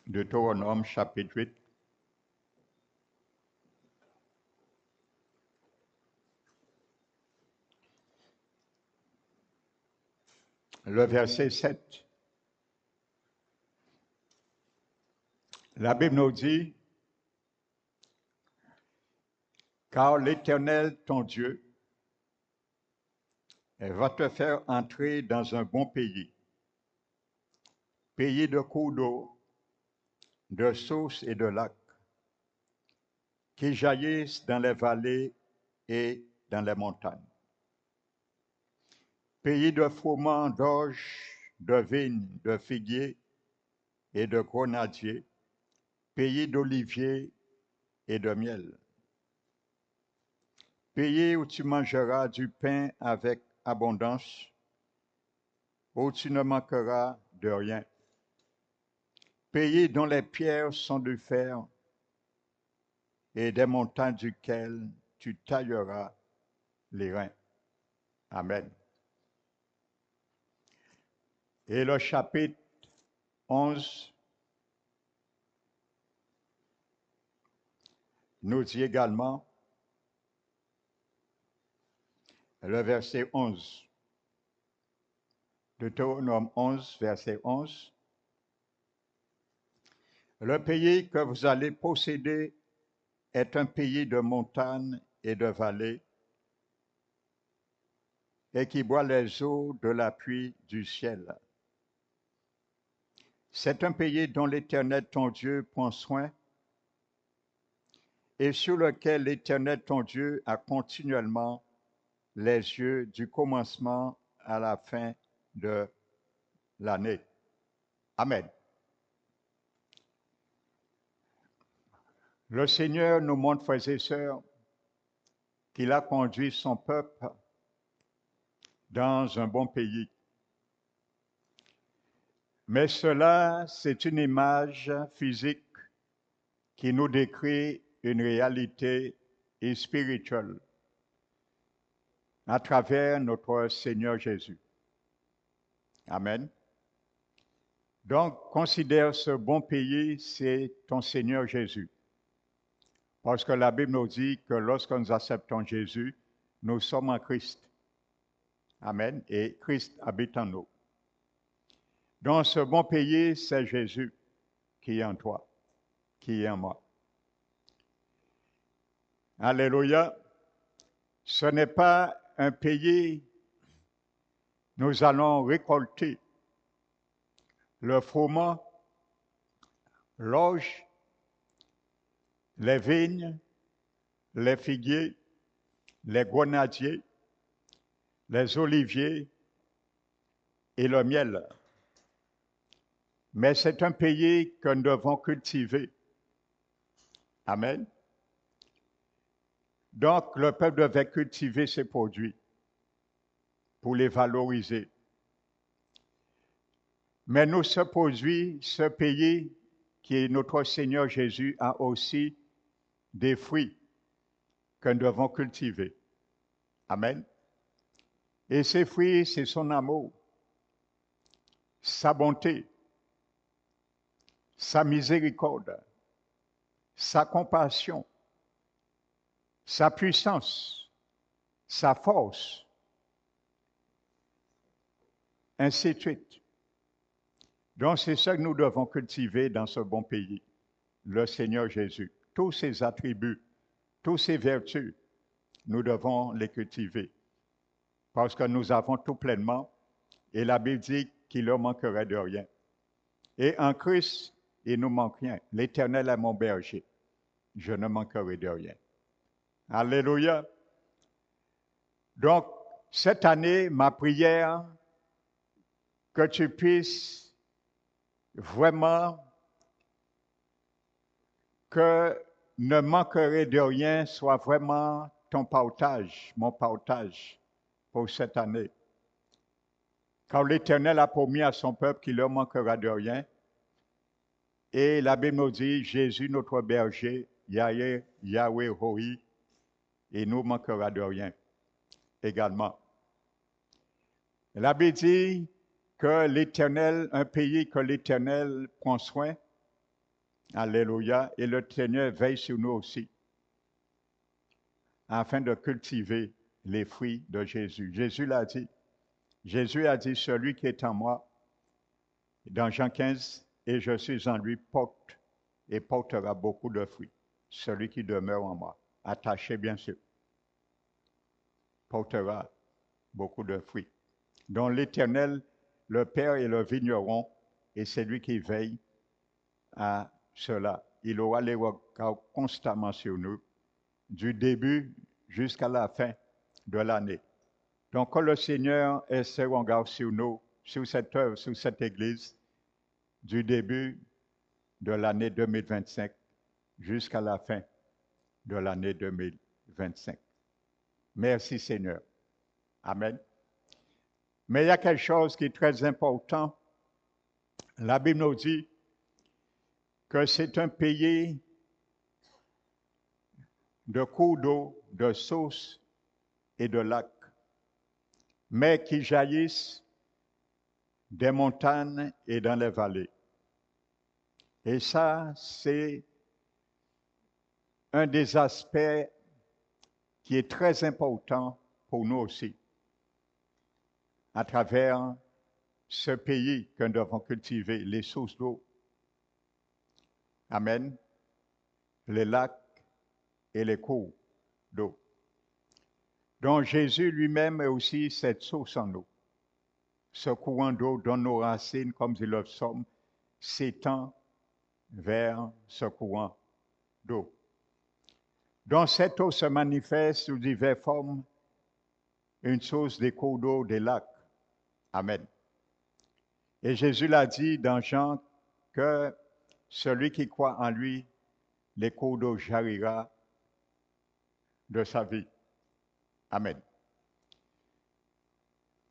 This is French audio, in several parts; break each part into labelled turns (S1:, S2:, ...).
S1: Deutéronome chapitre 8. Le verset 7. La Bible nous dit, car l'Éternel, ton Dieu, va te faire entrer dans un bon pays, pays de cours d'eau, de sources et de lacs, qui jaillissent dans les vallées et dans les montagnes. Pays de froment, d'orge, de vignes, de figuiers et de grenadiers, pays d'oliviers et de miel. Pays où tu mangeras du pain avec abondance, où tu ne manqueras de rien. Pays dont les pierres sont du fer et des montagnes duquel tu tailleras les reins. Amen. Et le chapitre 11 nous dit également, le verset 11, Deutéronome 11, verset 11, le pays que vous allez posséder est un pays de montagnes et de vallées et qui boit les eaux de la pluie du ciel. C'est un pays dont l'Éternel ton Dieu prend soin et sur lequel l'Éternel ton Dieu a continuellement les yeux du commencement à la fin de l'année. Amen. Le Seigneur nous montre, frères et sœurs, qu'il a conduit son peuple dans un bon pays. Mais cela, c'est une image physique qui nous décrit une réalité spirituelle à travers notre Seigneur Jésus. Amen. Donc, considère ce bon pays, c'est ton Seigneur Jésus. Parce que la Bible nous dit que lorsque nous acceptons Jésus, nous sommes en Christ. Amen. Et Christ habite en nous. Donc, ce bon pays, c'est Jésus qui est en toi, qui est en moi. Alléluia. Ce n'est pas un pays, nous allons récolter le froment, l'orge, les vignes, les figuiers, les grenadiers, les oliviers et le miel. Mais c'est un pays que nous devons cultiver. Amen. Donc, le peuple devait cultiver ses produits pour les valoriser. Mais nous, ce produit, ce pays qui est notre Seigneur Jésus, a aussi des fruits que nous devons cultiver. Amen. Et ces fruits, c'est son amour, sa bonté, sa miséricorde, sa compassion, sa puissance, sa force, ainsi de suite. Donc, c'est ça que nous devons cultiver dans ce bon pays, le Seigneur Jésus. Tous ses attributs, toutes ses vertus, nous devons les cultiver. Parce que nous avons tout pleinement, et la Bible dit qu'il ne manquerait de rien. Et en Christ, il ne nous manque rien. L'Éternel est mon berger. Je ne manquerai de rien. Alléluia. Donc, cette année, ma prière, que tu puisses vraiment que ne manquerait de rien soit vraiment ton partage, mon partage pour cette année. Car l'Éternel a promis à son peuple qu'il ne leur manquera de rien. Et la Bible nous dit, Jésus, notre berger, Yahweh Roi, il nous manquera de rien également. La Bible dit que l'Éternel, un pays que l'Éternel prend soin, Alléluia. Et le Seigneur veille sur nous aussi, afin de cultiver les fruits de Jésus. Jésus l'a dit. Jésus a dit, celui qui est en moi, dans Jean 15, et je suis en lui, porte et portera beaucoup de fruits. Celui qui demeure en moi, attaché bien sûr, portera beaucoup de fruits. Donc l'Éternel, le Père est le vigneron, et c'est lui qui veille à cela. Il aura les regards constamment sur nous, du début jusqu'à la fin de l'année. Donc, quand le Seigneur est ses regards sur nous, sur cette œuvre, sur cette Église, du début de l'année 2025 jusqu'à la fin de l'année 2025. Merci Seigneur. Amen. Mais il y a quelque chose qui est très important. La Bible nous dit que c'est un pays de cours d'eau, de sources et de lacs, mais qui jaillissent des montagnes et dans les vallées. Et ça, c'est un des aspects qui est très important pour nous aussi, à travers ce pays que nous devons cultiver, les sources d'eau. Amen. Les lacs et les cours d'eau. Donc Jésus lui-même est aussi cette source en nous. Ce courant d'eau dont nos racines, comme dit le psaume, s'étend vers ce courant d'eau. Donc cette eau se manifeste sous diverses formes, une source des cours d'eau, des lacs. Amen. Et Jésus l'a dit dans Jean que celui qui croit en lui, les cours d'eau jaillira de sa vie. Amen.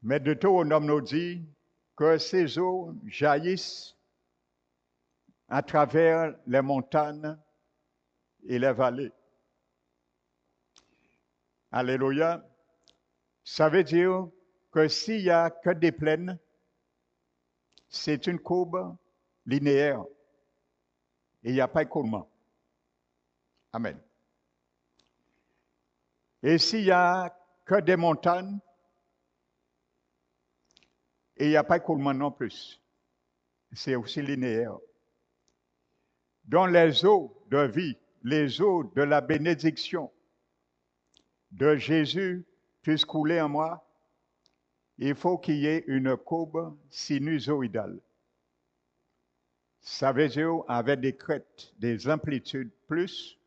S1: Mais Deutéronome nous dit que ces eaux jaillissent à travers les montagnes et les vallées. Alléluia. Ça veut dire que s'il n'y a que des plaines, c'est une courbe linéaire et il n'y a pas d'écoulement. Amen. Et s'il n'y a que des montagnes, et il n'y a pas d'écoulement non plus. C'est aussi linéaire. Donc les eaux de vie, les eaux de la bénédiction de Jésus puissent couler en moi, il faut qu'il y ait une courbe sinusoïdale. Ça veut dire avec des crêtes, des amplitudes plus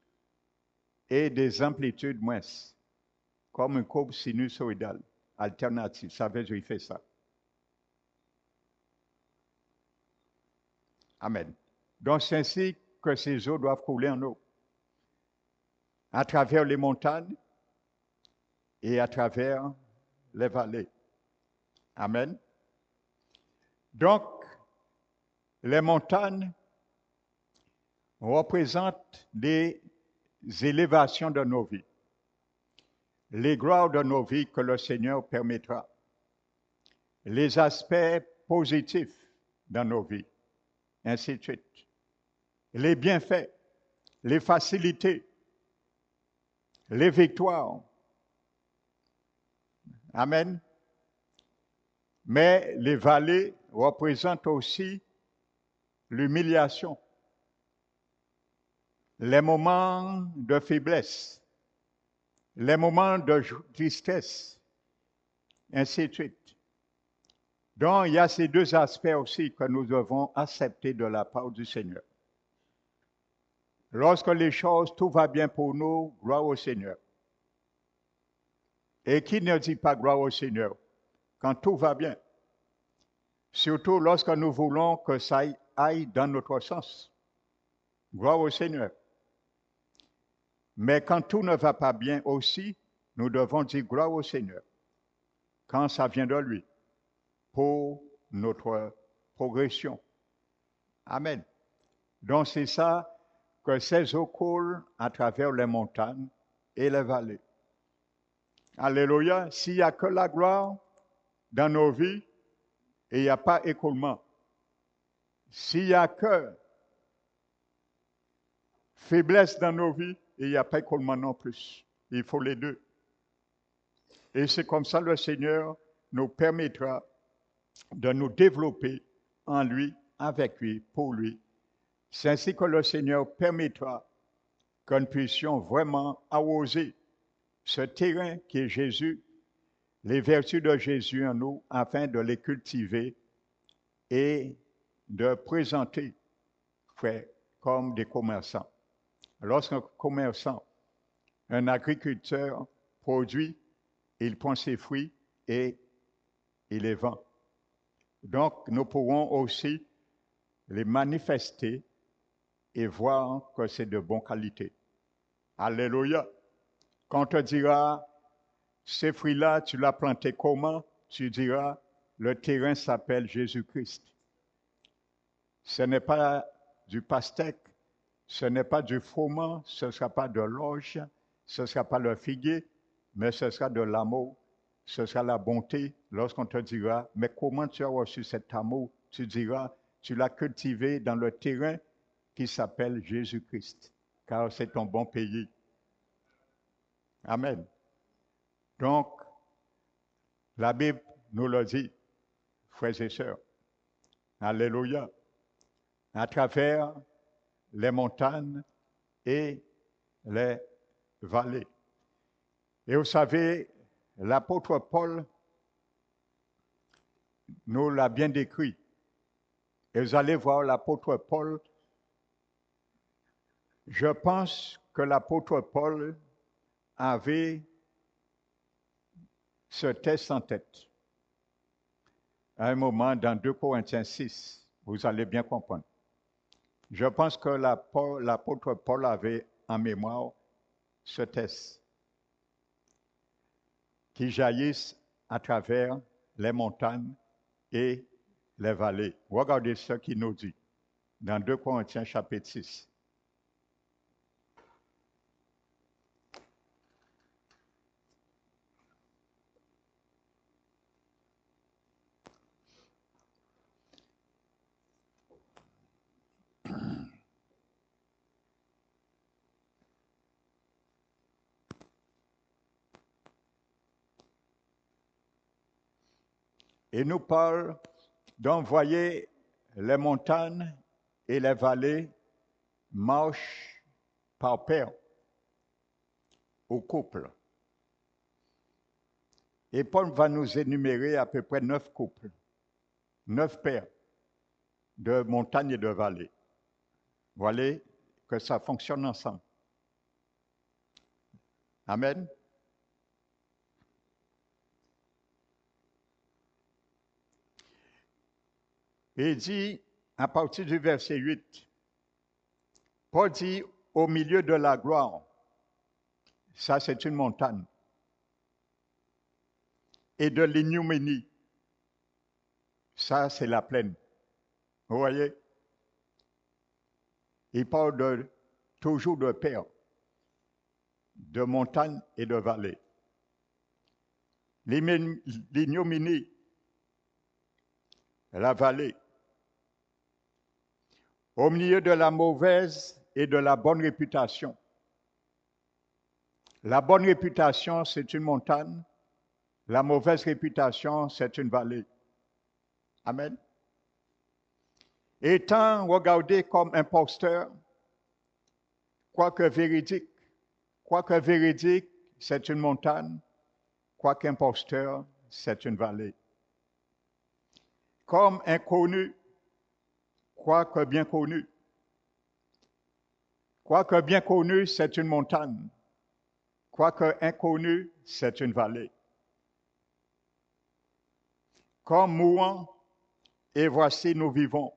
S1: et des amplitudes moins, comme une courbe sinusoïdale alternative. Ça veut dire qu'il fait ça. Amen. Donc c'est ainsi que ces eaux doivent couler en eau, à travers les montagnes et à travers les vallées. Amen. Donc, les montagnes représentent des élévations de nos vies, les gloires de nos vies que le Seigneur permettra, les aspects positifs dans nos vies, ainsi de suite, les bienfaits, les facilités, les victoires. Amen. Mais les vallées représentent aussi l'humiliation, les moments de faiblesse, les moments de tristesse, ainsi de suite. Donc, il y a ces deux aspects aussi que nous devons accepter de la part du Seigneur. Lorsque les choses, tout va bien pour nous, gloire au Seigneur. Et qui ne dit pas gloire au Seigneur quand tout va bien? Surtout lorsque nous voulons que ça aille dans notre sens. Gloire au Seigneur. Mais quand tout ne va pas bien aussi, nous devons dire gloire au Seigneur. Quand ça vient de lui, pour notre progression. Amen. Donc c'est ça que ces eaux coulent à travers les montagnes et les vallées. Alléluia. S'il n'y a que la gloire dans nos vies, et il n'y a pas écoulement. S'il n'y a que faiblesse dans nos vies et il n'y a pas écoulement non plus. Il faut les deux. Et c'est comme ça le Seigneur nous permettra de nous développer en lui, avec lui, pour lui. C'est ainsi que le Seigneur permettra que nous puissions vraiment arroser ce terrain qui est Jésus, les vertus de Jésus en nous, afin de les cultiver et de présenter, frère, comme des commerçants. Lorsqu'un commerçant, un agriculteur produit, il prend ses fruits et il les vend. Donc, nous pourrons aussi les manifester et voir que c'est de bonne qualité. Alléluia. Quand on te dira, ces fruits-là, tu l'as planté comment? Tu diras, le terrain s'appelle Jésus-Christ. Ce n'est pas du pastèque, ce n'est pas du froment, ce ne sera pas de l'orge, ce ne sera pas le figuier, mais ce sera de l'amour, ce sera la bonté. Lorsqu'on te dira, mais comment tu as reçu cet amour? Tu diras, tu l'as cultivé dans le terrain qui s'appelle Jésus-Christ, car c'est ton bon pays. Amen. Donc, la Bible nous le dit, frères et sœurs. Alléluia. À travers les montagnes et les vallées. Et vous savez, l'apôtre Paul nous l'a bien décrit. Et vous allez voir l'apôtre Paul. Je pense que l'apôtre Paul avait ce texte en tête. À un moment, dans 2 Corinthiens 6, vous allez bien comprendre. Je pense que l'apôtre Paul avait en mémoire ce texte qui jaillissent à travers les montagnes et les vallées. Regardez ce qu'il nous dit dans 2 Corinthiens chapitre 6. Il nous parle d'envoyer les montagnes et les vallées marchent par paire au couple. Et Paul va nous énumérer à peu près 9 couples, 9 paires de montagnes et de vallées. Vous voyez que ça fonctionne ensemble. Amen. Et il dit, à partir du verset 8, Paul dit, au milieu de la gloire, ça c'est une montagne, et de l'ignominie, ça c'est la plaine. Vous voyez? Il parle toujours de paires, de montagnes et de vallées. L'ignominie, la vallée, au milieu de la mauvaise et de la bonne réputation. La bonne réputation, c'est une montagne. La mauvaise réputation, c'est une vallée. Amen. Étant regardé comme imposteur, quoique véridique, c'est une montagne, quoique imposteur, c'est une vallée. Comme inconnu, quoique bien connu. Quoique bien connu, c'est une montagne. Quoique inconnu, c'est une vallée. Comme mourant, et voici nous vivons.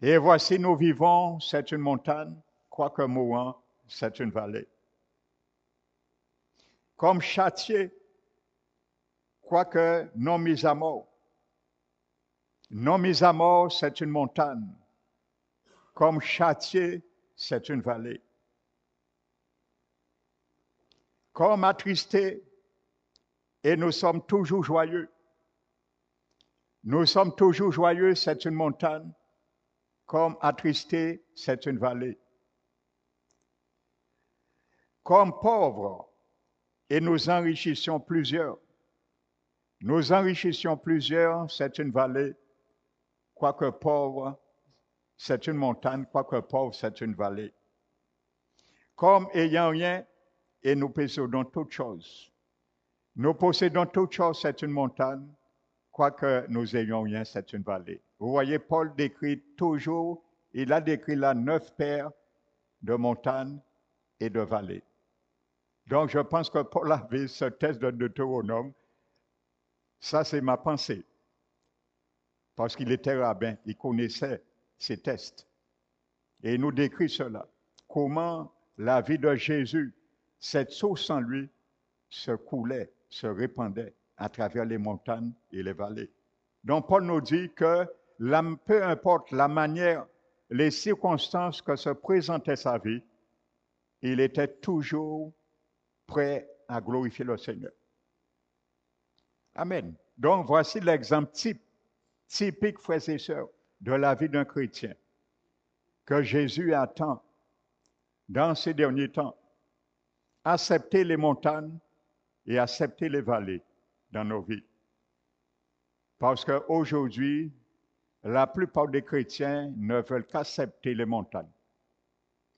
S1: Et voici nous vivons, c'est une montagne. Quoique mourant, c'est une vallée. Comme châtié, quoique non mis à mort. Non mis à mort, c'est une montagne. Comme châtié, c'est une vallée. Comme attristé, et nous sommes toujours joyeux. Nous sommes toujours joyeux, c'est une montagne. Comme attristé, c'est une vallée. Comme pauvre, et nous enrichissions plusieurs. Nous enrichissions plusieurs, c'est une vallée. Quoique pauvre, c'est une montagne. Quoique pauvre, c'est une vallée. Comme ayant rien, et nous possédons toutes choses. Nous possédons toutes choses, c'est une montagne. Quoique nous ayons rien, c'est une vallée. Vous voyez, Paul décrit toujours, il a décrit là 9 paires de montagnes et de vallées. Donc, je pense que Paul avait ce texte de Deutéronome. Ça, c'est ma pensée. Parce qu'il était rabbin, il connaissait ces textes. Et il nous décrit cela. Comment la vie de Jésus, cette source en lui, se coulait, se répandait à travers les montagnes et les vallées. Donc, Paul nous dit que peu importe la manière, les circonstances que se présentait sa vie, il était toujours prêt à glorifier le Seigneur. Amen. Donc, voici l'exemple typique, frères et sœurs, de la vie d'un chrétien que Jésus attend dans ces derniers temps. Accepter les montagnes et accepter les vallées dans nos vies. Parce qu'aujourd'hui, la plupart des chrétiens ne veulent qu'accepter les montagnes.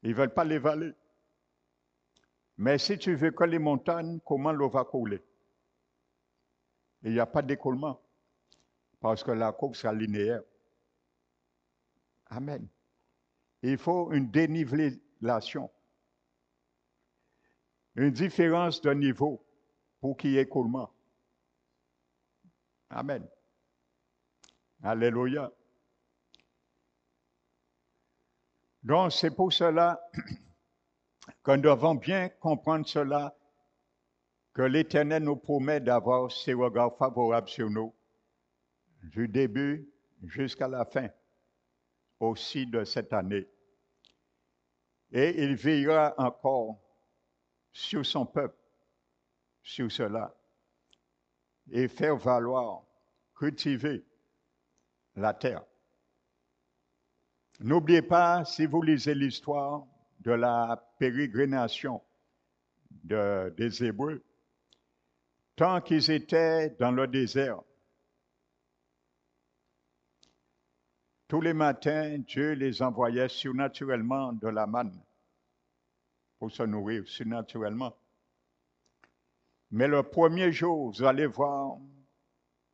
S1: Ils ne veulent pas les vallées. Mais si tu veux que les montagnes, comment l'eau va couler? Il n'y a pas d'écoulement. Parce que la courbe sera linéaire. Amen. Il faut une dénivellation. Une différence de niveau pour qu'il y ait écoulement. Amen. Alléluia. Donc, c'est pour cela que nous devons bien comprendre cela, que l'Éternel nous promet d'avoir ses regards favorables sur nous, du début jusqu'à la fin, aussi de cette année. Et il veillera encore sur son peuple, sur cela, et faire valoir, cultiver la terre. N'oubliez pas, si vous lisez l'histoire de la pérégrination des Hébreux, tant qu'ils étaient dans le désert, tous les matins, Dieu les envoyait surnaturellement de la manne pour se nourrir surnaturellement. Mais le premier jour, vous allez voir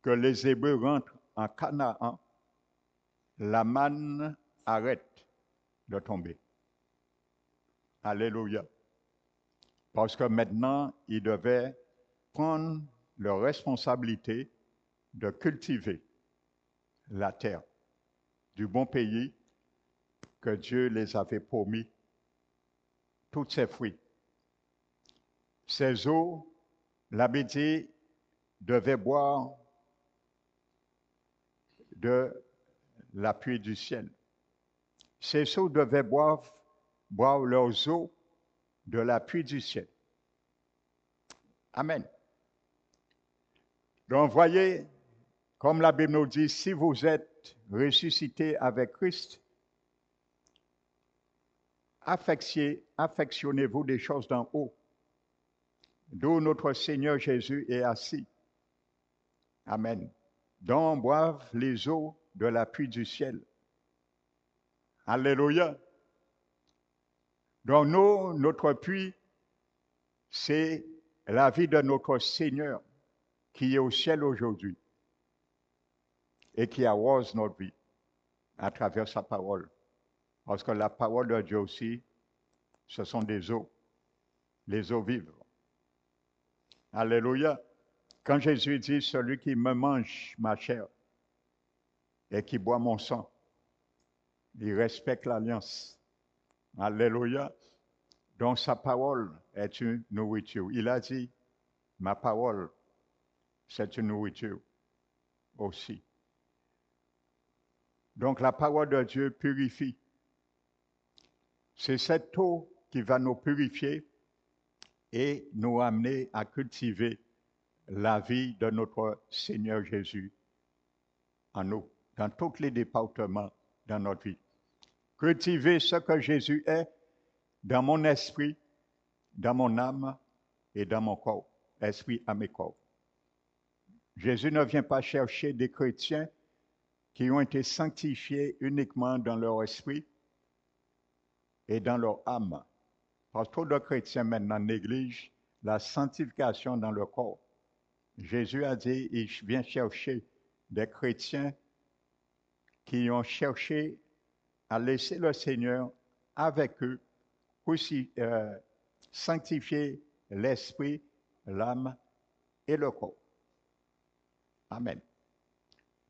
S1: que les Hébreux rentrent en Canaan, la manne arrête de tomber. Alléluia. Parce que maintenant, ils devaient prendre leur responsabilité de cultiver la terre du bon pays que Dieu les avait promis, tous ses fruits. Ces eaux, l'abbé dit, devaient boire de la pluie du ciel. Ces eaux devaient boire leurs eaux de la pluie du ciel. Amen. Donc, voyez, comme la Bible nous dit, si vous êtes ressuscité avec Christ, affectionnez-vous des choses d'en haut, d'où notre Seigneur Jésus est assis. Amen. Dont boivent les eaux de la pluie du ciel. Alléluia. Donc nous, notre puits, c'est la vie de notre Seigneur qui est au ciel aujourd'hui et qui arrose notre vie à travers sa parole. Parce que la parole de Dieu aussi, ce sont des eaux, les eaux vives. Alléluia. Quand Jésus dit, celui qui me mange ma chair et qui boit mon sang, il respecte l'alliance. Alléluia. Donc sa parole est une nourriture. Il a dit, ma parole, c'est une nourriture aussi. Donc la parole de Dieu purifie. C'est cette eau qui va nous purifier et nous amener à cultiver la vie de notre Seigneur Jésus en nous, dans tous les départements de notre vie. cultiver ce que Jésus est dans mon esprit, dans mon âme et dans mon corps, esprit, âme et corps. Jésus ne vient pas chercher des chrétiens qui ont été sanctifiés uniquement dans leur esprit et dans leur âme. Parce que trop de chrétiens maintenant négligent la sanctification dans leur corps. Jésus a dit, il vient chercher des chrétiens qui ont cherché à laisser le Seigneur avec eux, aussi sanctifier l'esprit, l'âme et le corps. Amen.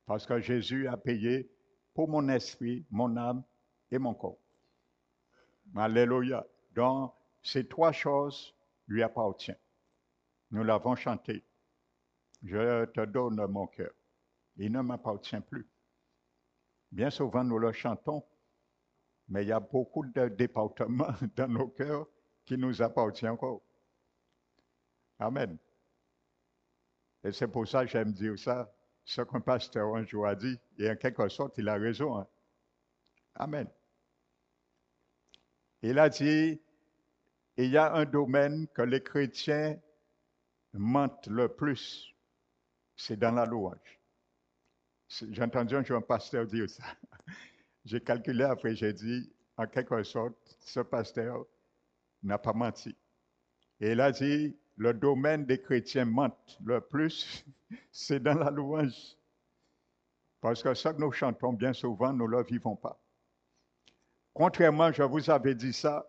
S1: Parce que Jésus a payé pour mon esprit, mon âme et mon corps. Alléluia. Donc, ces trois choses lui appartiennent. Nous l'avons chanté. Je te donne mon cœur. Il ne m'appartient plus. Bien souvent, nous le chantons, mais il y a beaucoup de départements dans nos cœurs qui nous appartiennent encore. Amen. Et c'est pour ça que j'aime dire ça. Ce qu'un pasteur un jour a dit, et en quelque sorte, il a raison. Hein? Amen. Il a dit, il y a un domaine que les chrétiens mentent le plus, c'est dans la louange. J'ai entendu un jour un pasteur dire ça. J'ai calculé après, j'ai dit, en quelque sorte, ce pasteur n'a pas menti. Et il a dit, le domaine des chrétiens mentent le plus, c'est dans la louange. Parce que ce que nous chantons bien souvent, nous ne le vivons pas. Contrairement, je vous avais dit ça,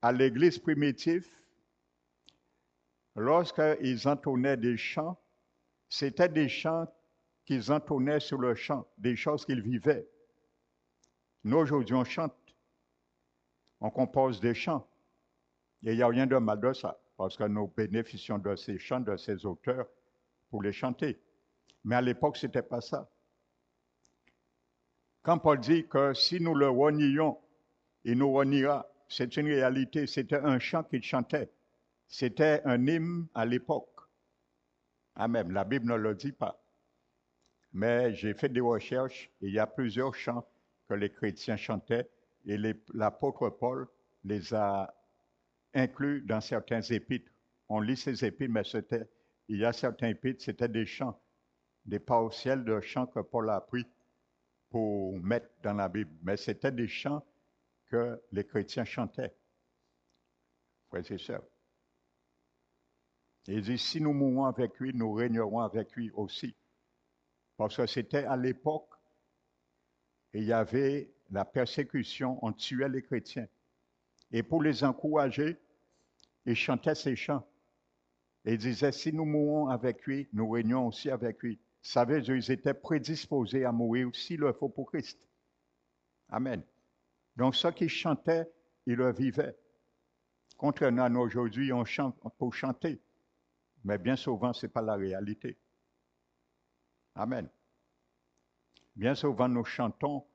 S1: à l'église primitive, lorsqu'ils entonnaient des chants, c'était des chants qu'ils entonnaient sur le chant, des choses qu'ils vivaient. Nous, aujourd'hui, on chante, on compose des chants. Et il n'y a rien de mal de ça, parce que nous bénéficions de ces chants, de ces auteurs, pour les chanter. Mais à l'époque, ce n'était pas ça. Quand Paul dit que si nous le renions, il nous reniera, c'est une réalité, c'était un chant qu'il chantait. C'était un hymne à l'époque. Amen. La Bible ne le dit pas. Mais j'ai fait des recherches et il y a plusieurs chants que les chrétiens chantaient et l'apôtre Paul les a inclus dans certains épîtres. On lit ces épîtres, mais il y a certains épîtres, c'était des chants, des partiels de chants que Paul a pris pour mettre dans la Bible. Mais c'était des chants que les chrétiens chantaient. Frères et sœurs. Il dit, si nous mourons avec lui, nous régnerons avec lui aussi. Parce que c'était à l'époque, et il y avait la persécution, on tuait les chrétiens. Et pour les encourager, ils chantaient ces chants. Et ils disaient, si nous mourons avec lui, nous régnons aussi avec lui. Ça veut dire qu'ils étaient prédisposés à mourir s'il le faut pour Christ. Amen. Donc, ceux qui chantaient, ils le vivaient. Contrairement à nous aujourd'hui, on chante pour chanter. Mais bien souvent, ce n'est pas la réalité. Amen. Bien souvent, nous chantons,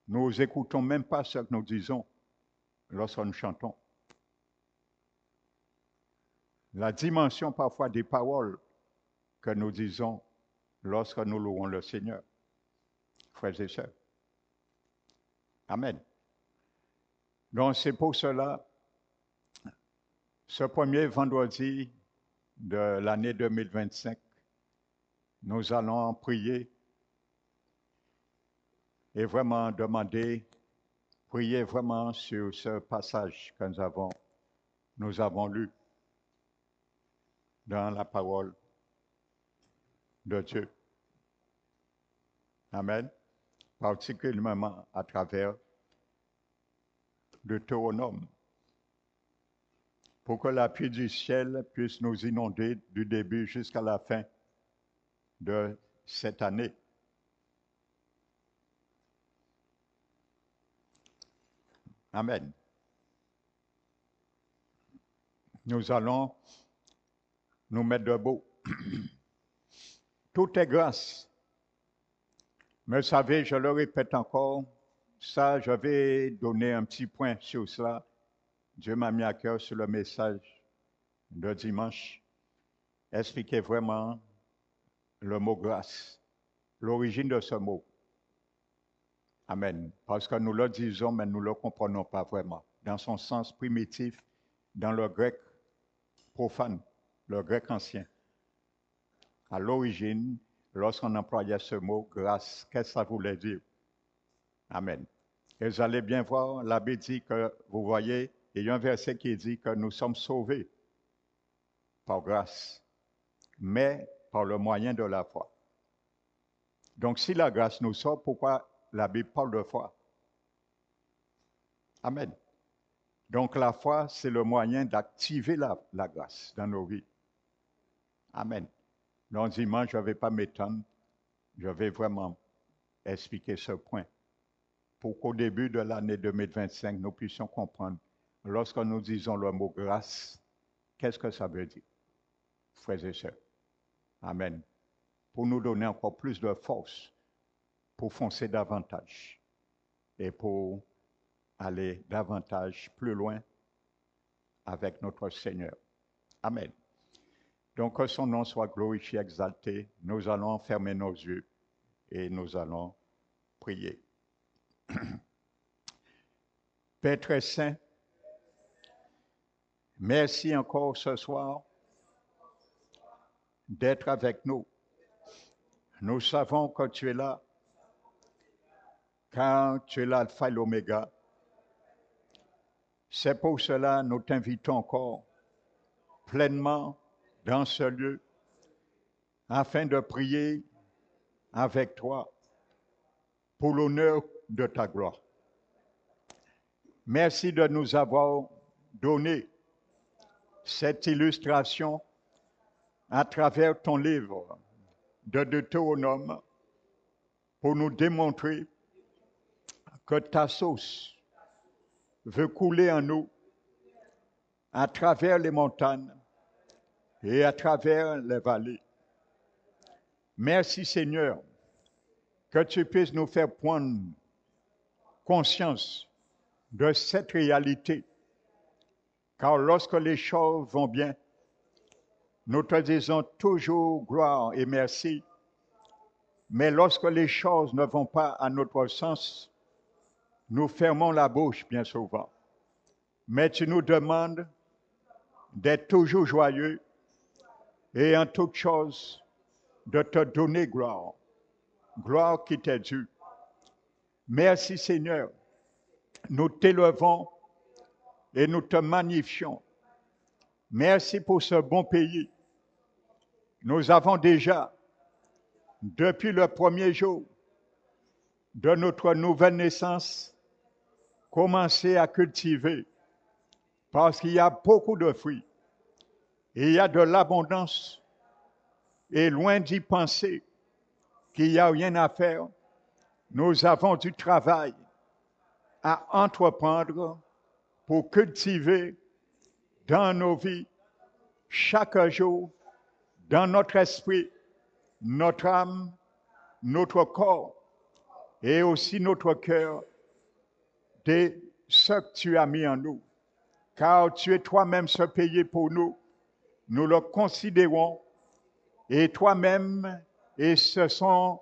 S1: nous écoutons même pas ce que nous disons lorsque nous chantons. La dimension parfois des paroles que nous disons lorsque nous louons le Seigneur. Frères et sœurs. Amen. Donc c'est pour cela, ce premier vendredi de l'année 2025, nous allons prier et vraiment demander, prier vraiment sur ce passage que nous avons lu dans la parole de Dieu. Amen. Particulièrement à travers Deutéronome. Pour que la pluie du ciel puisse nous inonder du début jusqu'à la fin de cette année. Amen. Nous allons nous mettre debout. Tout est grâce. Mais vous savez, je le répète encore, ça, je vais donner un petit point sur cela. Dieu m'a mis à cœur sur le message de dimanche. Expliquer vraiment le mot grâce, l'origine de ce mot. Amen. Parce que nous le disons, mais nous ne le comprenons pas vraiment. Dans son sens primitif, dans le grec profane, le grec ancien. À l'origine, lorsqu'on employait ce mot grâce, qu'est-ce que ça voulait dire? Amen. Et vous allez bien voir, l'abbé dit que, vous voyez, il y a un verset qui dit que nous sommes sauvés par grâce, mais par le moyen de la foi. Donc, si la grâce nous sauve, pourquoi la Bible parle de foi? Amen. Donc, la foi, c'est le moyen d'activer la grâce dans nos vies. Amen. Donc, dimanche, je ne vais pas m'étendre, je vais vraiment expliquer ce point pour qu'au début de l'année 2025, nous puissions comprendre, lorsque nous disons le mot grâce, qu'est-ce que ça veut dire, frères et sœurs? Amen. Pour nous donner encore plus de force pour foncer davantage et pour aller davantage plus loin avec notre Seigneur. Amen. Donc, que son nom soit glorifié, exalté. Nous allons fermer nos yeux et nous allons prier. Père très saint, merci encore ce soir d'être avec nous. Nous savons que tu es là, car tu es l'alpha et l'oméga. C'est pour cela que nous t'invitons encore pleinement dans ce lieu, afin de prier avec toi pour l'honneur de ta gloire. Merci de nous avoir donné cette illustration à travers ton livre de Deutéronome pour nous démontrer que ta source veut couler en nous à travers les montagnes et à travers les vallées. Merci Seigneur, que tu puisses nous faire prendre conscience de cette réalité. Car lorsque les choses vont bien, nous te disons toujours gloire et merci. Mais lorsque les choses ne vont pas à notre sens, nous fermons la bouche bien souvent. Mais tu nous demandes d'être toujours joyeux et en toutes choses de te donner gloire. Gloire qui t'est due. Merci Seigneur. Nous t'élevons et nous te magnifions. Merci pour ce bon pays. Nous avons déjà, depuis le premier jour de notre nouvelle naissance, commencé à cultiver parce qu'il y a beaucoup de fruits. Il y a de l'abondance et loin d'y penser qu'il n'y a rien à faire, nous avons du travail à entreprendre pour cultiver dans nos vies, chaque jour, dans notre esprit, notre âme, notre corps et aussi notre cœur, de ce que tu as mis en nous. Car tu es toi-même ce pays pour nous. Nous le considérons et toi-même, et ce sont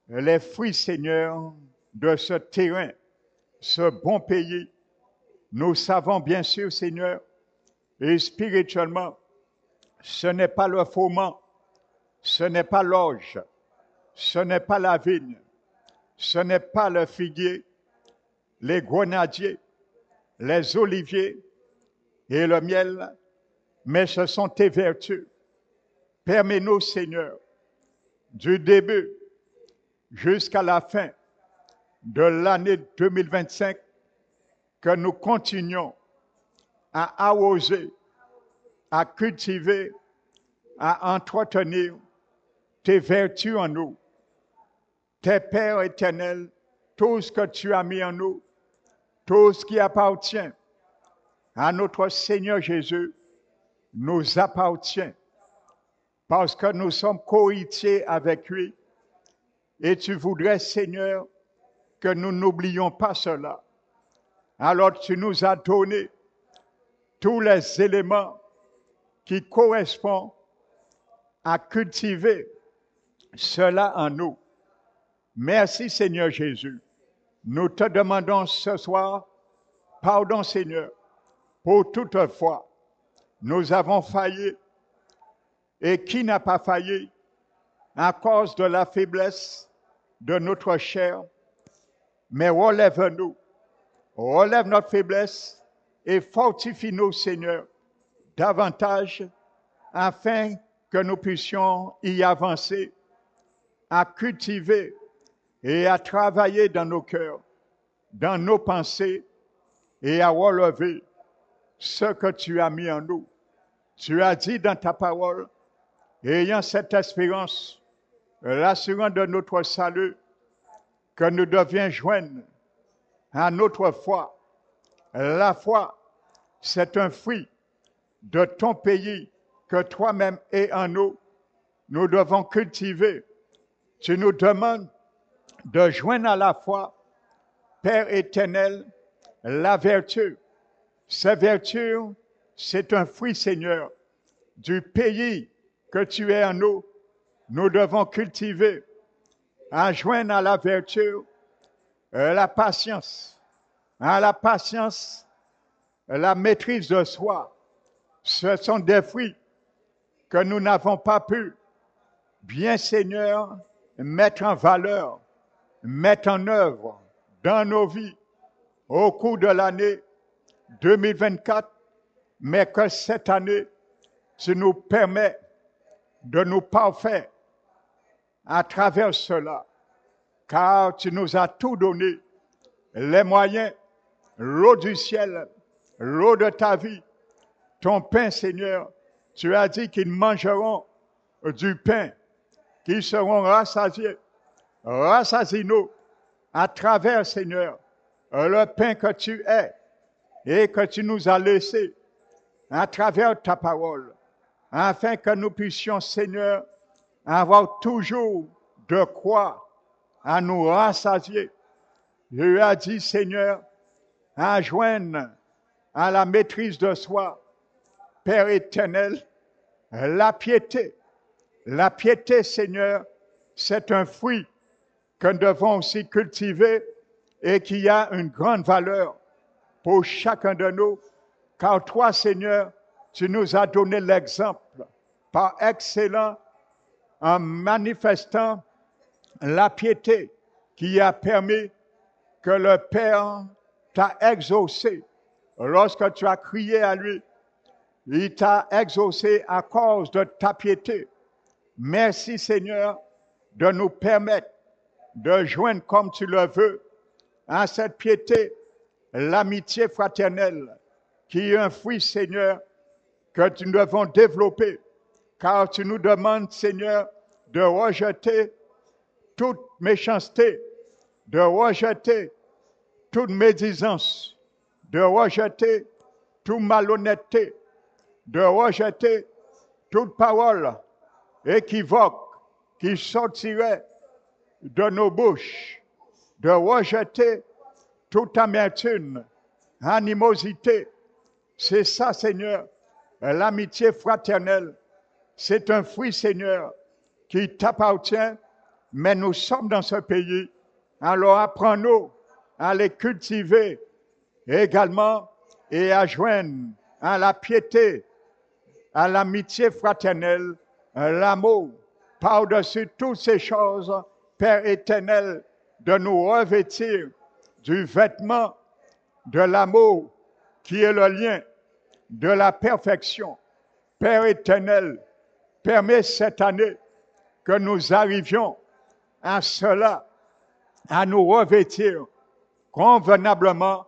S1: les fruits, Seigneur, de ce terrain, ce bon pays. Nous savons bien sûr, Seigneur, et spirituellement, ce n'est pas le fourment, ce n'est pas l'orge, ce n'est pas la vigne, ce n'est pas le figuier, les grenadiers, les oliviers et le miel, mais ce sont tes vertus. Permets-nous, Seigneur, du début jusqu'à la fin de l'année 2025, que nous continuions à arroser, à cultiver, à entretenir tes vertus en nous. Tes Pères éternels, tout ce que tu as mis en nous, tout ce qui appartient à notre Seigneur Jésus, nous appartient parce que nous sommes co-héritiers avec lui. Et tu voudrais, Seigneur, que nous n'oublions pas cela. Alors tu nous as donné tous les éléments qui correspondent à cultiver cela en nous. Merci Seigneur Jésus. Nous te demandons ce soir, pardon Seigneur, pour toutefois, nous avons failli. Et qui n'a pas failli à cause de la faiblesse de notre chair? Mais relève-nous, relève notre faiblesse et fortifie-nous, Seigneur, davantage afin que nous puissions y avancer, à cultiver et à travailler dans nos cœurs, dans nos pensées et à relever ce que tu as mis en nous. Tu as dit dans ta parole, ayant cette espérance, l'assurance de notre salut, que nous devions joindre à notre foi. La foi, c'est un fruit de ton pays que toi-même es en nous. Nous devons cultiver. Tu nous demandes de joindre à la foi, Père éternel, la vertu. Cette vertu, c'est un fruit, Seigneur, du pays que tu es en nous. Nous devons cultiver, à joindre à la vertu, la patience. À la patience, la maîtrise de soi. Ce sont des fruits que nous n'avons pas pu, bien Seigneur, mettre en valeur, mettre en œuvre dans nos vies au cours de l'année 2024, mais que cette année, tu nous permets de nous parfaire à travers cela, car tu nous as tout donné, les moyens, l'eau du ciel, l'eau de ta vie, ton pain, Seigneur. Tu as dit qu'ils mangeront du pain, qu'ils seront rassasiés. Rassasie-nous à travers, Seigneur, le pain que tu es et que tu nous as laissé à travers ta parole, afin que nous puissions, Seigneur, avoir toujours de quoi à nous rassasier. Tu as dit, Seigneur, à joindre à la maîtrise de soi, Père éternel, la piété. La piété, Seigneur, c'est un fruit que nous devons aussi cultiver et qui a une grande valeur pour chacun de nous, car toi, Seigneur, tu nous as donné l'exemple par excellent en manifestant la piété qui a permis que le Père t'a exaucé. Lorsque tu as crié à lui, il t'a exaucé à cause de ta piété. Merci Seigneur de nous permettre de joindre comme tu le veux à cette piété l'amitié fraternelle qui est un fruit Seigneur que nous devons développer car tu nous demandes Seigneur de rejeter toute méchanceté, de rejeter toute médisance, de rejeter toute malhonnêteté, de rejeter toute parole équivoque qui sortirait de nos bouches, de rejeter toute amertume, animosité. C'est ça, Seigneur, l'amitié fraternelle. C'est un fruit, Seigneur, qui t'appartient, mais nous sommes dans ce pays. Alors apprends-nous à les cultiver également et à joindre à la piété, à l'amitié fraternelle, à l'amour, par-dessus toutes ces choses, Père éternel, de nous revêtir du vêtement de l'amour qui est le lien de la perfection. Père éternel, permets cette année que nous arrivions à cela, à nous revêtir convenablement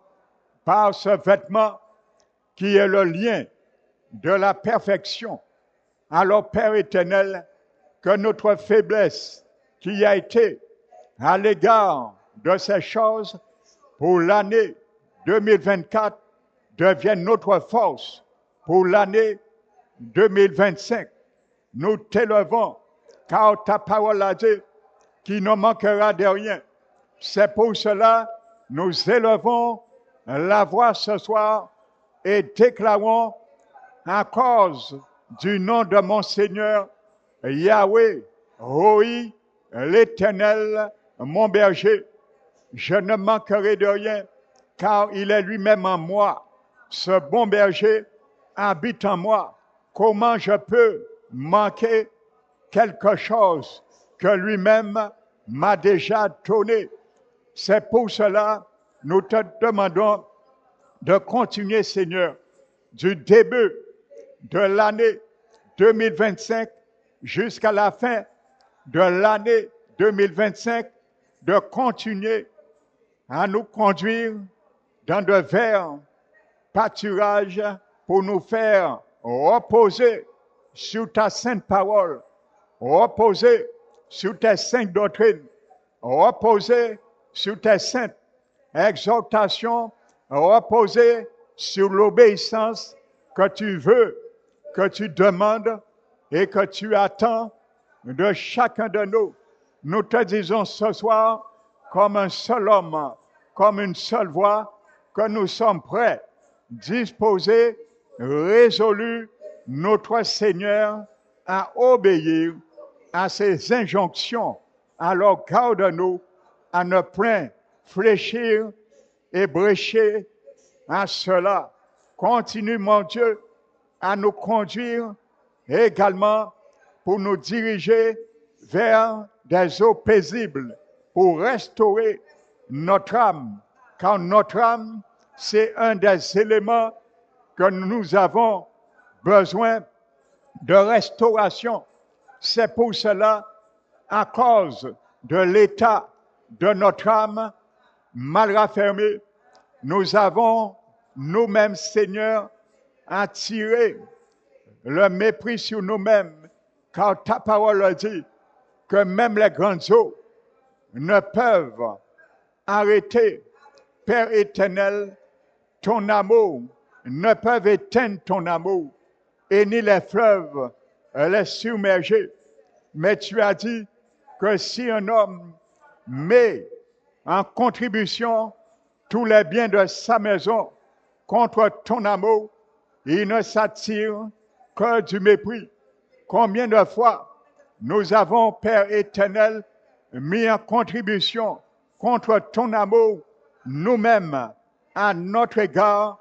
S1: par ce vêtement qui est le lien de la perfection. Alors, Père éternel, que notre faiblesse qui a été à l'égard de ces choses pour l'année 2024 devienne notre force pour l'année 2025. Nous t'élevons, car ta parole a dit qu'il ne manquera de rien. C'est pour cela nous élevons la voix ce soir et déclarons à cause du nom de mon Seigneur, Yahweh, Roi, l'Éternel, mon berger. je ne manquerai de rien, car il est lui-même en moi. Ce bon berger habite en moi. Comment je peux manquer quelque chose que lui-même m'a déjà donné? C'est pour cela nous te demandons de continuer, Seigneur, du début de l'année 2025 jusqu'à la fin de l'année 2025, de continuer à nous conduire dans de verts pâturages pour nous faire reposer sur ta sainte parole, reposer sur tes saintes doctrines, reposer sur tes saintes exhortations, reposer sur l'obéissance que tu veux, que tu demandes et que tu attends de chacun de nous. Nous te disons ce soir, comme un seul homme, comme une seule voix, que nous sommes prêts, disposés, résolus, notre Seigneur, à obéir à ces injonctions. Alors garde-nous à ne point fléchir et brécher à cela. Continue, mon Dieu, à nous conduire également pour nous diriger vers des eaux paisibles, pour restaurer notre âme, car notre âme, c'est un des éléments que nous avons besoin de restauration. C'est pour cela, à cause de l'état de notre âme mal raffermée, nous avons nous-mêmes, Seigneur, attiré le mépris sur nous-mêmes, car ta parole dit que même les grandes eaux ne peuvent arrêter, Père éternel, ton amour, ne peuvent éteindre ton amour, et ni les fleuves les submerger. Mais tu as dit que si un homme met en contribution tous les biens de sa maison contre ton amour, il ne s'attire que du mépris. Combien de fois nous avons, Père éternel, mis en contribution contre ton amour nous-mêmes à notre égard,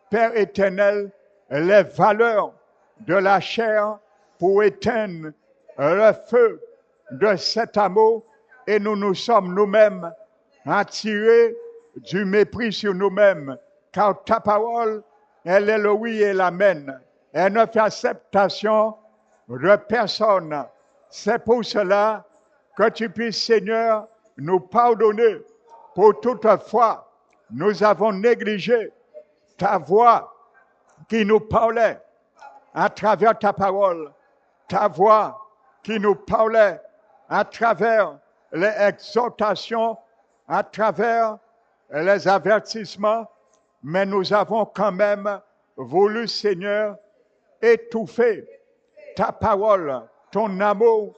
S1: Père éternel, les valeurs de la chair pour éteindre le feu de cet amour, et nous nous sommes nous-mêmes attirés du mépris sur nous-mêmes, car ta parole, elle est le oui et l'amen. Elle ne fait acceptation de personne. C'est pour cela que tu puisses, Seigneur, nous pardonner pour toutefois nous avons négligé ta voix qui nous parlait à travers ta parole, ta voix qui nous parlait à travers les exhortations, à travers les avertissements, mais nous avons quand même voulu, Seigneur, étouffer ta parole, ton amour,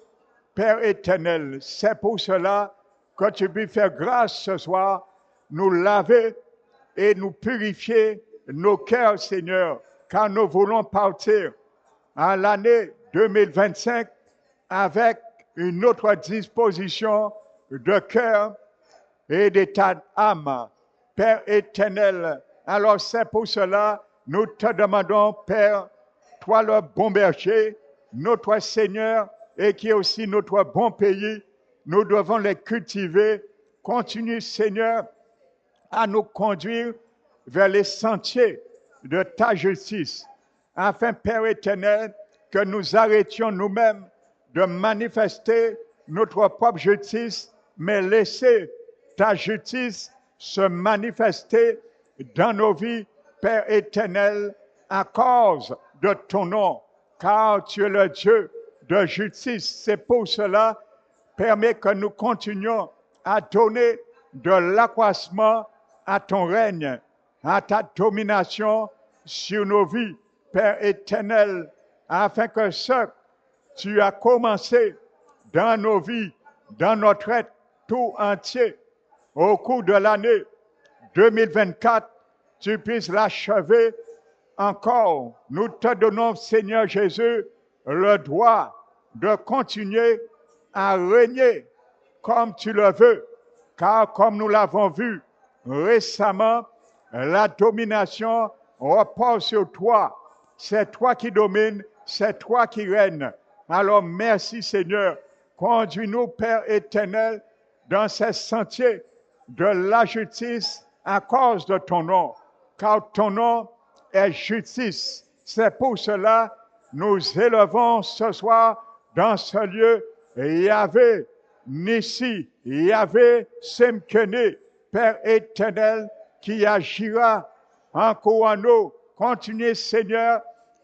S1: Père éternel. C'est pour cela que tu peux faire grâce ce soir, nous laver et nous purifier nos cœurs, Seigneur, car nous voulons partir à l'année 2025 avec une autre disposition de cœur et d'état d'âme. Père éternel, alors c'est pour cela nous te demandons, Père, toi le bon berger, notre Seigneur, et qui est aussi notre bon pays, nous devons les cultiver. Continue, Seigneur, à nous conduire vers les sentiers de ta justice, afin, Père éternel, que nous arrêtions nous-mêmes de manifester notre propre justice, mais laisser ta justice se manifester dans nos vies, Père éternel, à cause de ton nom, car tu es le Dieu de justice. C'est pour cela, permets que nous continuions à donner de l'accroissement à ton règne, à ta domination sur nos vies, Père éternel, afin que ce que tu as commencé dans nos vies, dans notre être tout entier, au cours de l'année 2024, tu puisses l'achever encore. Nous te donnons, Seigneur Jésus, le droit de continuer à régner comme tu le veux, car comme nous l'avons vu récemment, la domination repose sur toi. C'est toi qui domines, c'est toi qui règnes. Alors merci Seigneur. Conduis-nous, Père éternel, dans ces sentiers de la justice à cause de ton nom, car ton nom est justice. C'est pour cela nous élevons ce soir dans ce lieu Yahvé Nissi, Yahvé Semkene, Père éternel, qui agira encore en nous. Continuez, Seigneur,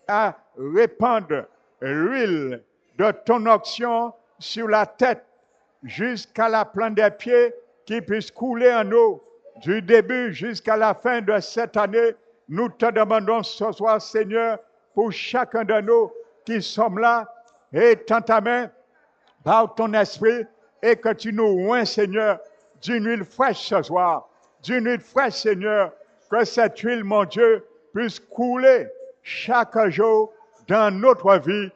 S1: à répandre l'huile de ton onction sur la tête jusqu'à la plante des pieds qui puisse couler en eau du début jusqu'à la fin de cette année. Nous te demandons ce soir, Seigneur, pour chacun de nous qui sommes là, étends ta main par ton esprit et que tu nous oins, Seigneur, d'une huile fraîche ce soir, d'une huile fraîche, Seigneur, que cette huile, mon Dieu, puisse couler chaque jour dans notre vie.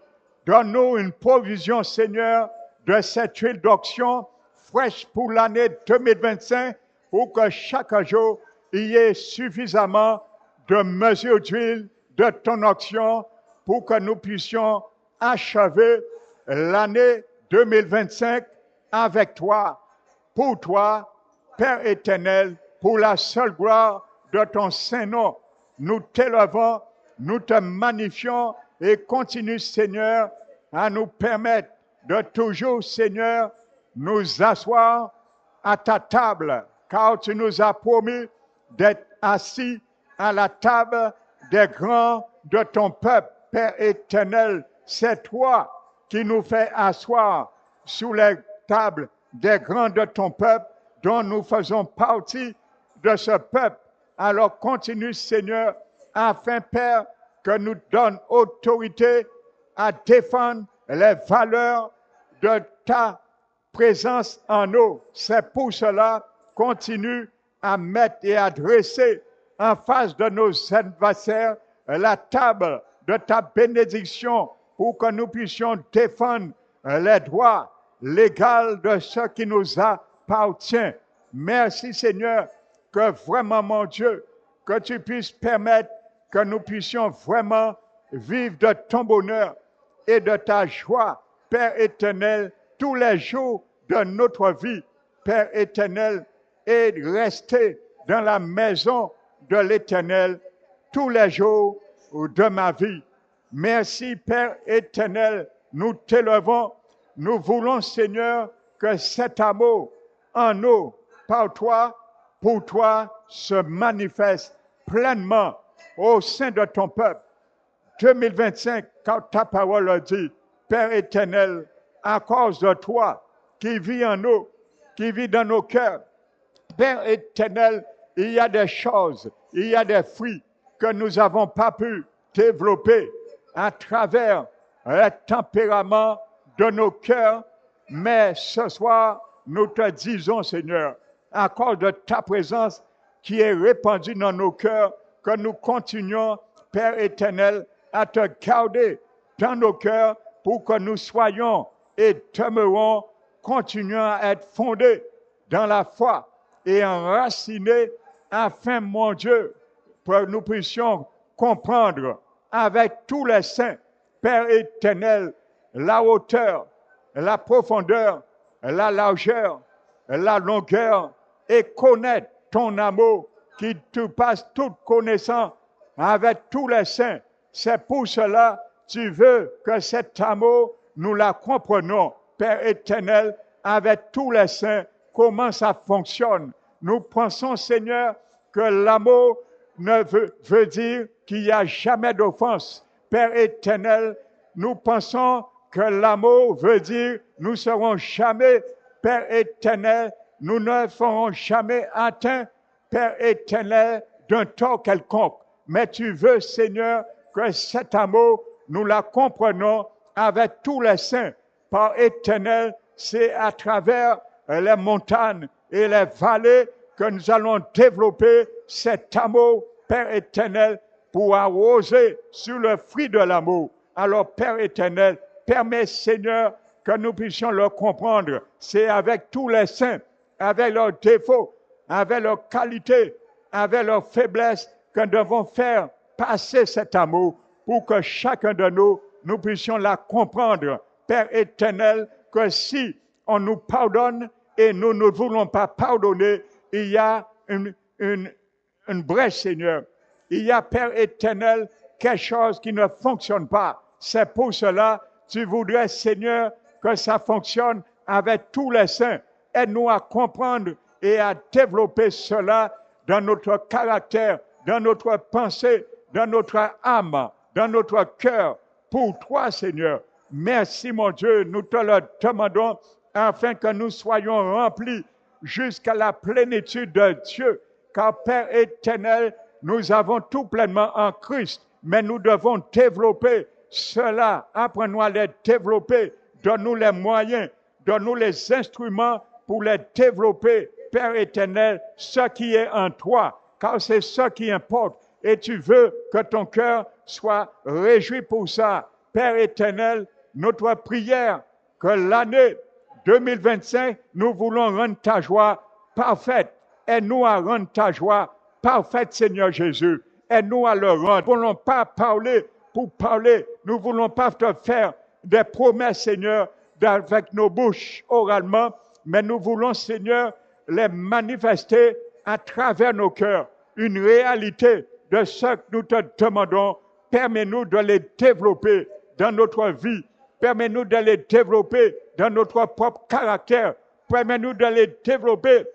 S1: Donne-nous une provision, Seigneur, de cette huile d'onction fraîche pour l'année 2025, pour que chaque jour, il y ait suffisamment de mesures d'huile de ton onction pour que nous puissions achever l'année 2025 avec toi, pour toi, Père éternel, pour la seule gloire de ton Saint-Nom. Nous t'élevons, nous te magnifions et continue, Seigneur, à nous permettre de toujours, Seigneur, nous asseoir à ta table, car tu nous as promis d'être assis à la table des grands de ton peuple, Père éternel. C'est toi qui nous fais asseoir sous les tables des grands de ton peuple, dont nous faisons partie de ce peuple. Alors continue, Seigneur, afin, Père, que nous donne autorité à défendre les valeurs de ta présence en nous. C'est pour cela, continue à mettre et à dresser en face de nos adversaires la table de ta bénédiction pour que nous puissions défendre les droits légaux de ce qui nous appartient. Merci Seigneur, que vraiment mon Dieu, que tu puisses permettre que nous puissions vraiment vivre de ton bonheur et de ta joie, Père éternel, tous les jours de notre vie, Père éternel, et rester dans la maison de l'Éternel tous les jours de ma vie. Merci, Père éternel, nous t'élevons. Nous voulons, Seigneur, que cet amour en nous, par toi, pour toi, se manifeste pleinement au sein de ton peuple. 2025, quand ta parole a dit, Père éternel, à cause de toi, qui vit en nous, qui vit dans nos cœurs, Père éternel, il y a des choses, il y a des fruits que nous n'avons pas pu développer à travers le tempérament de nos cœurs, mais ce soir, nous te disons, Seigneur, à cause de ta présence qui est répandue dans nos cœurs, que nous continuons, Père éternel, à te garder dans nos cœurs pour que nous soyons et demeurons, continuons à être fondés dans la foi et enracinés afin, mon Dieu, que nous puissions comprendre avec tous les saints, Père éternel, la hauteur, la profondeur, la largeur, la longueur, et connaître ton amour qui te passe toute connaissance avec tous les saints. C'est pour cela que tu veux que cet amour, nous la comprenons, Père éternel, avec tous les saints, comment ça fonctionne. Nous pensons, Seigneur, que l'amour ne veut dire qu'il n'y a jamais d'offense. Père éternel, nous pensons que l'amour veut dire nous ne serons jamais, Père éternel, nous ne ferons jamais atteint, Père éternel, d'un tort quelconque. Mais tu veux, Seigneur, que cet amour, nous la comprenons avec tous les saints. Par éternel, c'est à travers les montagnes et les vallées que nous allons développer cet amour, Père éternel, pour arroser sur le fruit de l'amour. Alors, Père éternel, permets, Seigneur, que nous puissions le comprendre. C'est avec tous les saints avec leurs défauts, avec leurs qualités, avec leurs faiblesses, que nous devons faire passer cet amour pour que chacun de nous puissions la comprendre. Père éternel, que si on nous pardonne et nous ne voulons pas pardonner, il y a une brèche, Seigneur. Il y a, Père éternel, quelque chose qui ne fonctionne pas. C'est pour cela que tu voudrais, Seigneur, que ça fonctionne avec tous les saints. Aide-nous à comprendre et à développer cela dans notre caractère, dans notre pensée, dans notre âme, dans notre cœur. Pour toi, Seigneur. Merci, mon Dieu. Nous te le demandons afin que nous soyons remplis jusqu'à la plénitude de Dieu. Car, Père éternel, nous avons tout pleinement en Christ, mais nous devons développer cela. Apprenons à les développer. Donne-nous les moyens, donne-nous les instruments pour les développer. Père éternel, ce qui est en toi, car c'est ce qui importe. Et tu veux que ton cœur soit réjoui pour ça. Père éternel, notre prière, que l'année 2025, nous voulons rendre ta joie parfaite. Aide-nous à rendre ta joie parfaite, Seigneur Jésus. Aide-nous à le rendre. Nous ne voulons pas parler pour parler. Nous ne voulons pas te faire des promesses, Seigneur, avec nos bouches oralement, mais nous voulons, Seigneur, les manifester à travers nos cœurs. Une réalité de ce que nous te demandons. Permets-nous de les développer dans notre vie. Permets-nous de les développer dans notre propre caractère. Permets-nous de les développer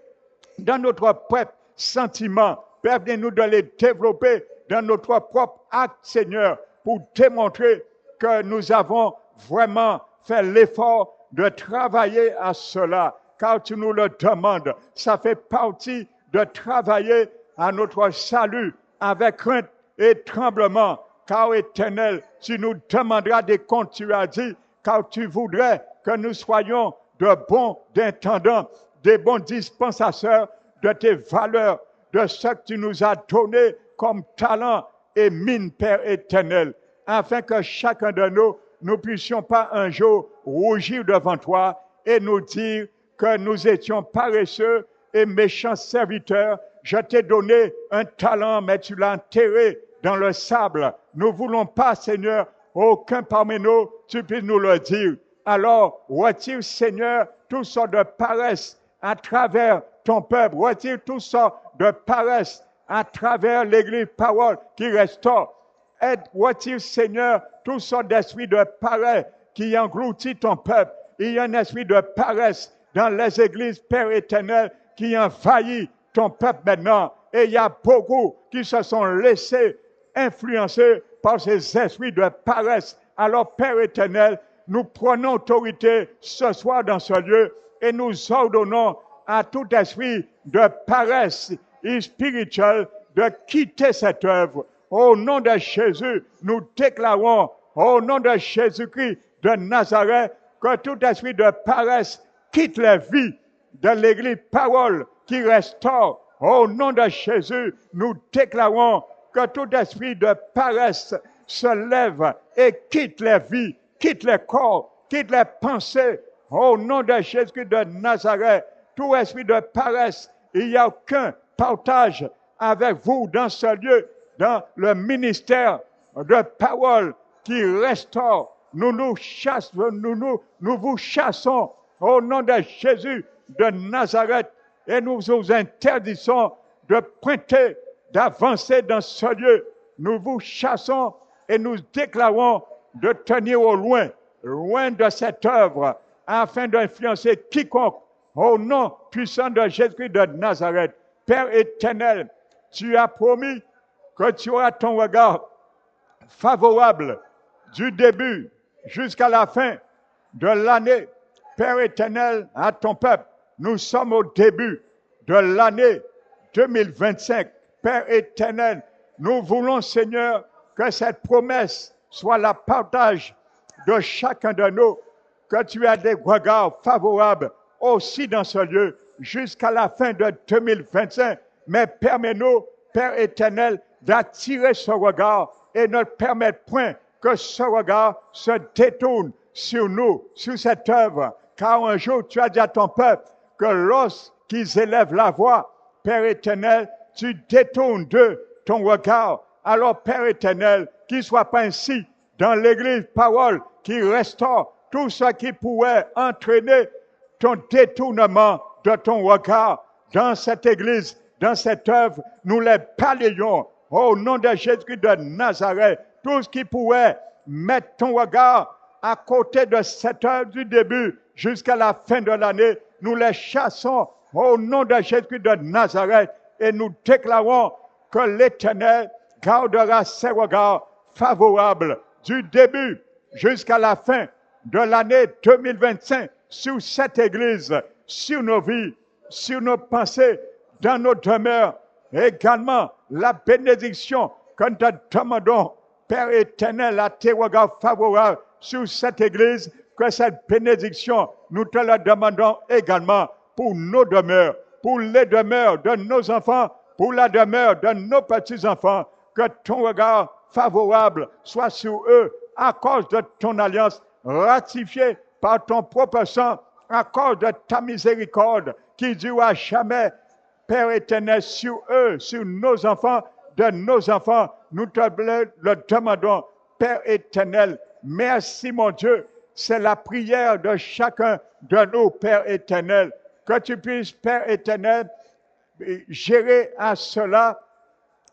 S1: dans notre propre sentiment. Permets-nous de les développer dans notre propre acte, Seigneur, pour démontrer que nous avons vraiment fait l'effort de travailler à cela, car tu nous le demandes. Ça fait partie de travailler à notre salut avec crainte et tremblement, car éternel, tu nous demanderas des comptes, tu as dit, car tu voudrais que nous soyons de bons intendants, des bons dispensateurs de tes valeurs, de ce que tu nous as donné comme talent et mine, Père éternel, afin que chacun de nous, nous puissions pas un jour rougir devant toi et nous dire que nous étions paresseux et méchants serviteurs. Je t'ai donné un talent, mais tu l'as enterré dans le sable. Nous ne voulons pas, Seigneur, aucun parmi nous, tu puisses nous le dire. Alors, retire, Seigneur, toutes sortes de paresse à travers ton peuple. Retire toutes sortes de paresse à travers l'Église parole qui restaure. Aide, retire, Seigneur, toutes sortes d'esprits de paresse qui engloutit ton peuple. Il y a un esprit de paresse dans les églises, Père éternel, qui envahit ton peuple maintenant. Et il y a beaucoup qui se sont laissés influencer par ces esprits de paresse. Alors, Père éternel, nous prenons autorité ce soir dans ce lieu et nous ordonnons à tout esprit de paresse spirituelle de quitter cette œuvre. Au nom de Jésus, nous déclarons, au nom de Jésus-Christ de Nazareth, que tout esprit de paresse quitte la vie de l'Église parole qui restaure. Au nom de Jésus, nous déclarons que tout esprit de paresse se lève et quitte la vie, quitte les corps, quitte les pensées. Au nom de Jésus de Nazareth, tout esprit de paresse, il n'y a aucun partage avec vous dans ce lieu, dans le ministère de parole qui restaure. Nous vous chassons au nom de Jésus de Nazareth et nous vous interdisons de pointer, d'avancer dans ce lieu. Nous vous chassons et nous déclarons de tenir au loin, loin de cette œuvre, afin d'influencer quiconque au nom puissant de Jésus de Nazareth. Père éternel, tu as promis que tu auras ton regard favorable du début jusqu'à la fin de l'année. Père éternel, à ton peuple, nous sommes au début de l'année 2025. Père éternel, nous voulons, Seigneur, que cette promesse soit la partage de chacun de nous, que tu aies des regards favorables aussi dans ce lieu jusqu'à la fin de 2025. Mais permets-nous, Père éternel, d'attirer ce regard et ne permettre point que ce regard se détourne sur nous, sur cette œuvre. Car un jour, tu as dit à ton peuple que qu'ils élèvent la voix, Père éternel, tu détournes d'eux ton regard. Alors, Père éternel, qu'il ne soit pas ainsi dans l'Église parole qui restaure tout ce qui pourrait entraîner ton détournement de ton regard dans cette Église, dans cette œuvre. Nous les balayons au nom de Jésus de Nazareth. Tout ce qui pourrait mettre ton regard à côté de cette œuvre du début jusqu'à la fin de l'année, nous les chassons au nom de Jésus de Nazareth et nous déclarons que l'Éternel gardera ses regards favorables du début jusqu'à la fin de l'année 2025 sur cette Église, sur nos vies, sur nos pensées, dans nos demeures. Également, la bénédiction que nous te demandons, Père éternel, à tes regards favorables sur cette Église, que cette bénédiction, nous te la demandons également pour nos demeures, pour les demeures de nos enfants, pour la demeure de nos petits-enfants, que ton regard favorable soit sur eux à cause de ton alliance ratifiée par ton propre sang, à cause de ta miséricorde qui dure à jamais, Père éternel, sur eux, sur nos enfants, de nos enfants. Nous te le demandons, Père éternel. Merci, mon Dieu. C'est la prière de chacun de nous, Père éternel. Que tu puisses, Père éternel, gérer à cela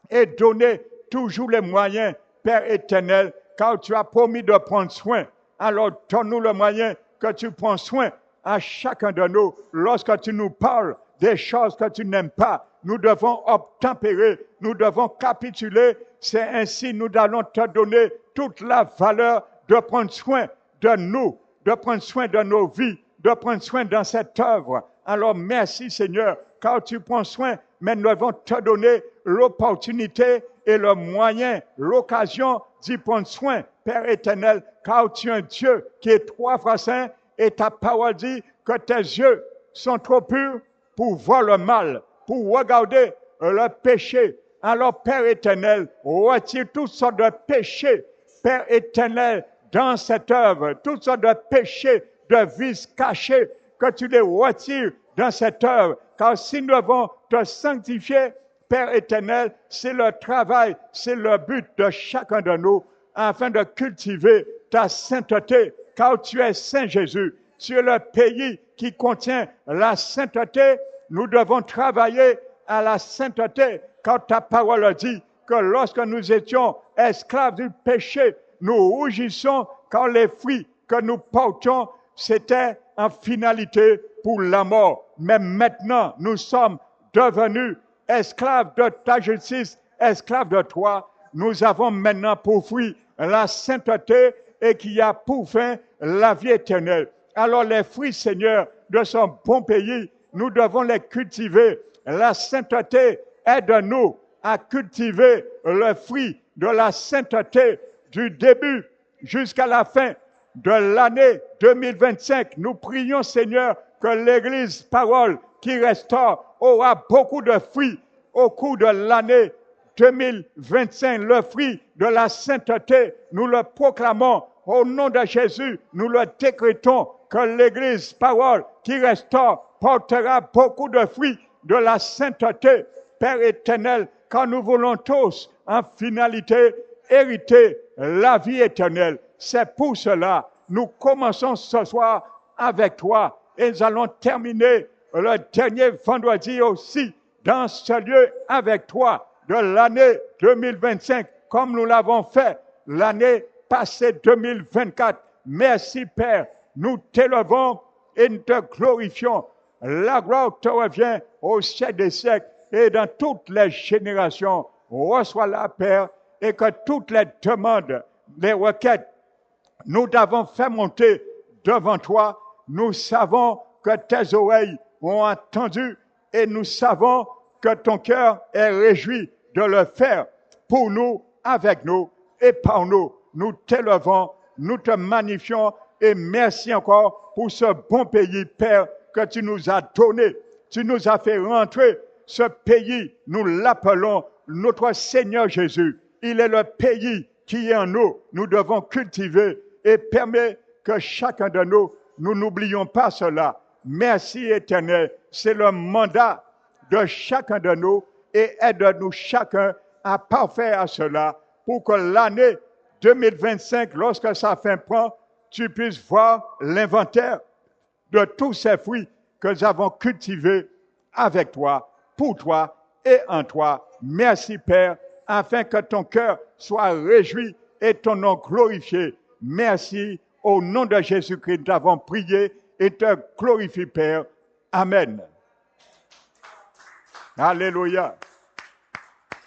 S1: et donner toujours les moyens, Père éternel, car tu as promis de prendre soin. Alors, donne-nous le moyen que tu prends soin à chacun de nous. Lorsque tu nous parles des choses que tu n'aimes pas, nous devons obtempérer, nous devons capituler. C'est ainsi nous allons te donner toute la valeur de prendre soin de nous, de prendre soin de nos vies, de prendre soin dans cette œuvre. Alors merci Seigneur, car tu prends soin, mais nous devons te donner l'opportunité et le moyen, l'occasion d'y prendre soin, Père éternel, car tu es un Dieu qui est trois fois saint et ta parole dit que tes yeux sont trop purs pour voir le mal, pour regarder le péché. Alors, Père éternel, retire toutes sortes de péchés, Père éternel, dans cette œuvre, toutes sortes de péchés, de vices cachés, que tu les retires dans cette œuvre. Car si nous devons te sanctifier, Père éternel, c'est le travail, c'est le but de chacun de nous, afin de cultiver ta sainteté, car tu es Saint Jésus. Tu es le pays qui contient la sainteté. Nous devons travailler à la sainteté, car ta parole dit que lorsque nous étions esclaves du péché, nous rougissons car les fruits que nous portions, c'était en finalité pour la mort. Mais maintenant, nous sommes devenus esclaves de ta justice, esclaves de toi. Nous avons maintenant pour fruit la sainteté et qui a pour fin la vie éternelle. Alors les fruits, Seigneur, de ce bon pays, nous devons les cultiver. La sainteté aide-nous à cultiver le fruit de la sainteté du début jusqu'à la fin de l'année 2025. Nous prions, Seigneur, que l'Église Parole qui restaure aura beaucoup de fruits au cours de l'année 2025. Le fruit de la sainteté, nous le proclamons au nom de Jésus. Nous le décrétons que l'Église Parole qui restaure portera beaucoup de fruits de la sainteté. Père éternel, quand nous voulons tous, en finalité, hériter la vie éternelle. C'est pour cela, nous commençons ce soir avec toi et nous allons terminer le dernier vendredi aussi dans ce lieu avec toi de l'année 2025, comme nous l'avons fait l'année passée 2024. Merci Père, nous t'élevons et nous te glorifions. La gloire te revient au siècle des siècles et dans toutes les générations. Reçois-la, Père, et que toutes les demandes, les requêtes, nous t'avons fait monter devant toi. Nous savons que tes oreilles ont entendu et nous savons que ton cœur est réjoui de le faire pour nous, avec nous et par nous. Nous t'élevons, nous te magnifions et merci encore pour ce bon pays, Père, que tu nous as donné. Tu nous as fait rentrer. Ce pays, nous l'appelons notre Seigneur Jésus. Il est le pays qui est en nous. Nous devons cultiver et permettre que chacun de nous, nous n'oublions pas cela. Merci éternel. c'est le mandat de chacun de nous et aide-nous chacun à parfaire à cela pour que l'année 2025, lorsque sa fin prend, tu puisses voir l'inventaire de tous ces fruits que nous avons cultivés avec toi, pour toi et en toi. Merci Père, afin que ton cœur soit réjoui et ton nom glorifié. Merci, au nom de Jésus-Christ, nous avons prié et te glorifie Père. Amen. Alléluia.